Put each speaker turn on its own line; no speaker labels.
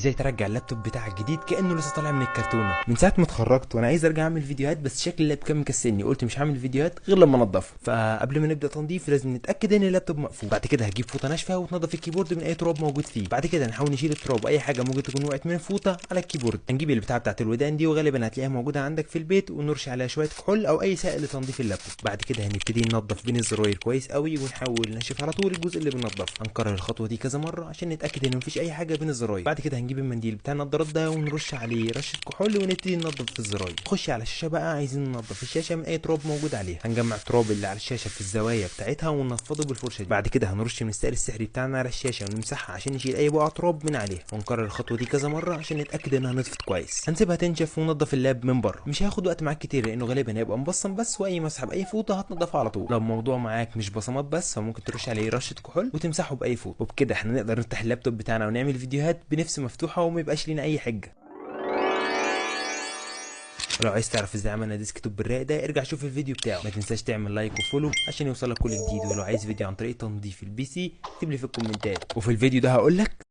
ازاي ترجع اللابتوب بتاعك جديد كانه لسه طالع من الكرتونه؟ من ساعه ما اتخرجت وانا عايز ارجع اعمل فيديوهات، بس شكل اللاب كان مكسلني. قلت مش هعمل فيديوهات غير لما انضفه. فقبل ما نبدا تنظيف لازم نتاكد ان اللابتوب مقفول. بعد كده هتجيب فوطه ناشفه وتنضف الكيبورد من اي تراب موجود فيه. بعد كده نحاول نشيل التراب واي حاجه ممكن تكون وقعت من الفوطه على الكيبورد. هنجيب البتاعه بتاعت الودان دي وغالبا هتلاقيها موجوده عندك في البيت، ونرش عليها شويه كحول او اي سائل لتنظيف اللابتوب. بعد كده هنبتدي ننضف بين الزراير كويس قوي، ونحاول ننشف على طول الجزء اللي بننضفه. هنكرر الخطوه دي كذا مره عشان نتاكد ان مفيش اي حاجه بين الزراير. بعد كده هنجيب المنديل بتاع النضارات ده ونرش عليه رشه كحول ونبتدي ننضف في الزراير. نخش على الشاشه بقى، عايزين ننضف الشاشه من اي تراب موجود عليها. هنجمع التراب اللي على الشاشه في الزوايا بتاعتها وننفضه بالفرشه دي. بعد كده هنرش من السائل السحري بتاعنا على الشاشه ونمسحها عشان نشيل اي بقع تراب من عليها. ونكرر الخطوه دي كذا مره عشان نتاكد انها نضفت كويس. هنسيبها تنشف وننضف اللاب من بره. مش هياخد وقت معاك كتير لانه غالبا هيبقى مبصم بس، واي مسحه باي فوطه هتنضفها على طول. لو الموضوع معاك مش بصمات بس، فممكن ترش عليه رشه كحول وتمسحه باي فوطه. وبكده احنا نقدر نفتح اللابتوب بتاعنا ونعمل فيديوهات بنفس مفتوحه وما يبقاش لينا اي حجه. ولو عايز تعرف ازاي عملنا ديسكتوب بالرايق ده، ارجع شوف الفيديو بتاعه. ما تنساش تعمل لايك وفولو عشان يوصلك كل جديد. ولو عايز فيديو عن طريقه تنظيف البي سي اكتب لي في الكومنتات، وفي الفيديو ده هقول لك